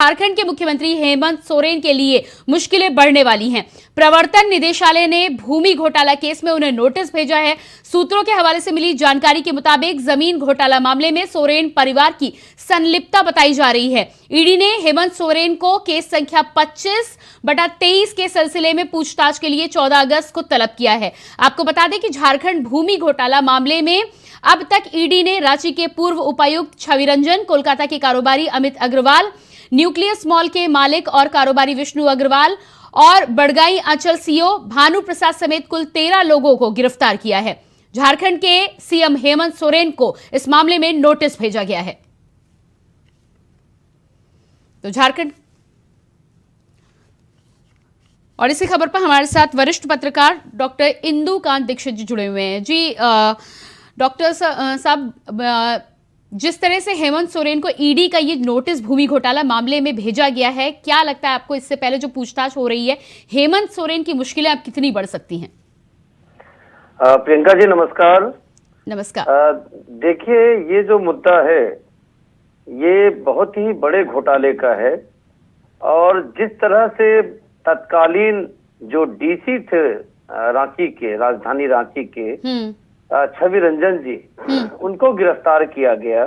झारखंड के मुख्यमंत्री हेमंत सोरेन के लिए मुश्किलें बढ़ने वाली हैं। प्रवर्तन निदेशालय ने भूमि घोटाला केस में उन्हें नोटिस भेजा है। सूत्रों के हवाले से मिली जानकारी के मुताबिक जमीन घोटाला मामले में सोरेन परिवार की संलिप्तता बताई जा रही है। ईडी ने हेमंत सोरेन को केस संख्या 25/23 के सिलसिले में पूछताछ के लिए 14 अगस्त को तलब किया है। आपको बता दें कि झारखंड भूमि घोटाला मामले में अब तक ईडी ने रांची के पूर्व उपायुक्त छवि रंजन, कोलकाता के कारोबारी अमित अग्रवाल, न्यूक्लियस मॉल के मालिक और कारोबारी विष्णु अग्रवाल और बड़गाई अंचल सीओ भानु प्रसाद समेत कुल 13 लोगों को गिरफ्तार किया है। झारखंड के सीएम हेमंत सोरेन को इस मामले में नोटिस भेजा गया है। तो झारखंड और इसी खबर पर हमारे साथ वरिष्ठ पत्रकार डॉक्टर इंदु कांत दीक्षित जी जुड़े हुए हैं। जी डॉक्टर साहब, जिस तरह से हेमंत सोरेन को ईडी का ये नोटिस भूमि घोटाला मामले में भेजा गया है, क्या लगता है आपको इससे पहले जो पूछताछ हो रही है, हेमंत सोरेन की मुश्किलें अब कितनी बढ़ सकती हैं? प्रियंका जी नमस्कार। नमस्कार। देखिए, ये जो मुद्दा है ये बहुत ही बड़े घोटाले का है और जिस तरह से तत्कालीन जो डीसी थे रांची के, राजधानी रांची के छवि रंजन जी, उनको गिरफ्तार किया गया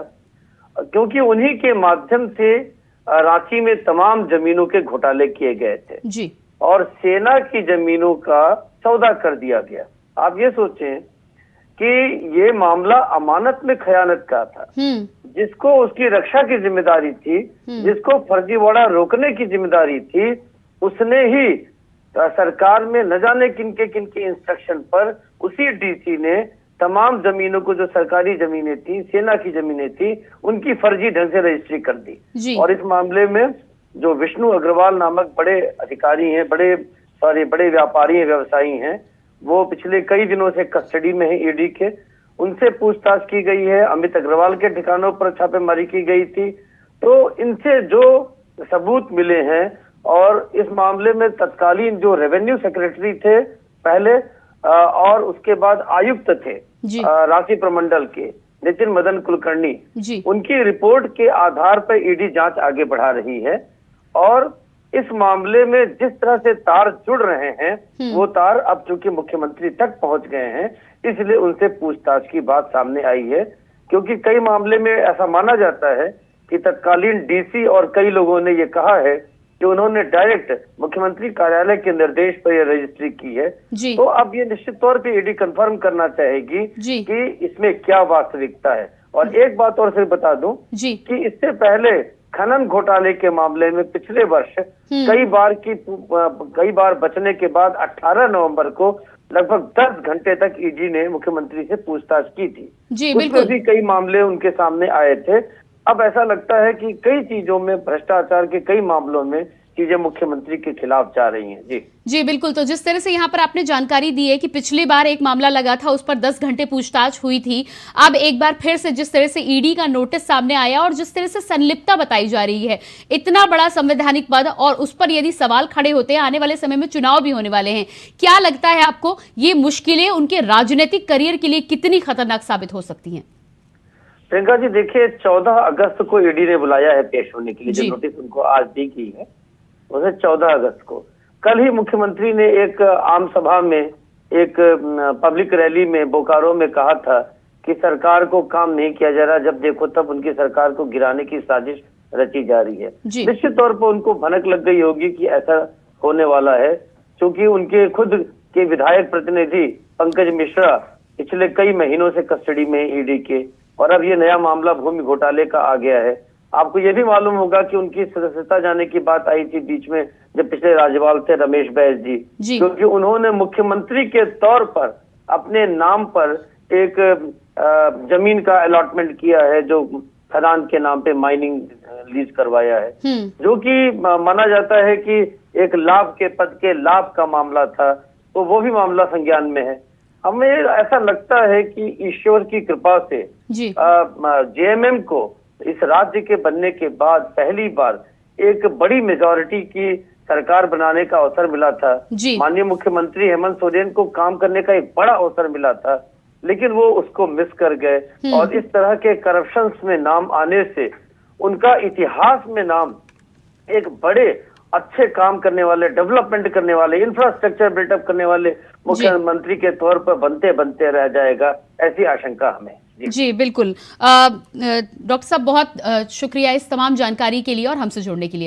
क्योंकि उन्हीं के माध्यम से रांची में तमाम जमीनों के घोटाले किए गए थे जी। और सेना की जमीनों का सौदा कर दिया गया। आप ये सोचें कि ये मामला अमानत में खयानत का था, जिसको उसकी रक्षा की जिम्मेदारी थी, जिसको फर्जीवाड़ा रोकने की जिम्मेदारी थी, उसने ही सरकार में न जाने किनके इंस्ट्रक्शन पर उसी डीसी ने तमाम जमीनों को, जो सरकारी जमीनें थी, सेना की जमीनें थी, उनकी फर्जी ढंग से रजिस्ट्री कर दी। और इस मामले में जो विष्णु अग्रवाल नामक बड़े अधिकारी हैं, बड़े व्यापारी हैं, व्यवसायी हैं, वो पिछले कई दिनों से कस्टडी में है ईडी के। उनसे पूछताछ की गई है, अमित अग्रवाल के ठिकानों पर छापेमारी की गई थी। तो इनसे जो सबूत मिले हैं और इस मामले में तत्कालीन जो रेवेन्यू सेक्रेटरी थे पहले और उसके बाद आयुक्त थे रांची प्रमंडल के नितिन मदन कुलकर्णी, उनकी रिपोर्ट के आधार पर ईडी जांच आगे बढ़ा रही है। और इस मामले में जिस तरह से तार जुड़ रहे हैं, वो तार अब चूंकि मुख्यमंत्री तक पहुंच गए हैं, इसलिए उनसे पूछताछ की बात सामने आई है। क्योंकि कई मामले में ऐसा माना जाता है कि तत्कालीन डीसी और कई लोगों ने ये कहा है कि उन्होंने डायरेक्ट मुख्यमंत्री कार्यालय के निर्देश पर यह रजिस्ट्री की है। तो अब ये निश्चित तौर पे ईडी कंफर्म करना चाहेगी कि इसमें क्या वास्तविकता है। और एक बात और सिर्फ बता दूं कि इससे पहले खनन घोटाले के मामले में पिछले वर्ष कई बार बचने के बाद 18 नवंबर को लगभग 10 घंटे तक ईडी ने मुख्यमंत्री से पूछताछ की थी। उसमें भी कई मामले उनके सामने आए थे। अब ऐसा लगता है कि कई चीजों में, भ्रष्टाचार के कई मामलों में चीजें मुख्यमंत्री के खिलाफ जा रही हैं। जी बिल्कुल। तो जिस तरह से यहाँ पर आपने जानकारी दी है कि पिछली बार एक मामला लगा था, उस पर 10 घंटे पूछताछ हुई थी। अब एक बार फिर से जिस तरह से ईडी का नोटिस सामने आया और जिस तरह से संलिप्तता बताई जा रही है, इतना बड़ा संवैधानिक पद और उस पर यदि सवाल खड़े होते हैं, आने वाले समय में चुनाव भी होने वाले हैं, क्या लगता है आपको ये मुश्किलें उनके राजनीतिक करियर के लिए कितनी खतरनाक साबित हो सकती हैं? प्रियंका जी देखिए, 14 अगस्त को ईडी ने बुलाया है पेश होने के लिए। जो नोटिस उनको आज दी गई है उसे 14 अगस्त को। कल ही मुख्यमंत्री ने एक आम सभा में, एक पब्लिक रैली में बोकारो में कहा था कि सरकार को काम नहीं किया जा रहा, जब देखो तब उनकी सरकार को गिराने की साजिश रची जा रही है। निश्चित तौर पर उनको भनक लग गई होगी कि ऐसा होने वाला है, क्योंकि उनके खुद के विधायक प्रतिनिधि पंकज मिश्रा पिछले कई महीनों से कस्टडी में ईडी के, और अब ये नया मामला भूमि घोटाले का आ गया है। आपको ये भी मालूम होगा कि उनकी सदस्यता जाने की बात आई थी बीच में, जब पिछले राज्यपाल थे रमेश बैस जी, क्योंकि उन्होंने मुख्यमंत्री के तौर पर अपने नाम पर एक जमीन का अलॉटमेंट किया है, जो खदान के नाम पे माइनिंग लीज करवाया है, जो कि माना जाता है कि एक लाभ के पद के लाभ का मामला था। तो वो भी मामला संज्ञान में है। हमें ऐसा लगता है कि ईश्वर की कृपा से जेएमएम को इस राज्य के बनने के बाद पहली बार एक बड़ी मेजॉरिटी की सरकार बनाने का अवसर मिला था। माननीय मुख्यमंत्री हेमंत सोरेन को काम करने का एक बड़ा अवसर मिला था, लेकिन वो उसको मिस कर गए। और इस तरह के करप्शंस में नाम आने से उनका इतिहास में नाम एक बड़े अच्छे काम करने वाले, डेवलपमेंट करने वाले, इंफ्रास्ट्रक्चर बिल्डअप करने वाले मुख्यमंत्री के तौर पर बनते बनते रह जाएगा, ऐसी आशंका हमें। जी बिल्कुल। डॉक्टर साहब बहुत शुक्रिया इस तमाम जानकारी के लिए और हमसे जुड़ने के लिए।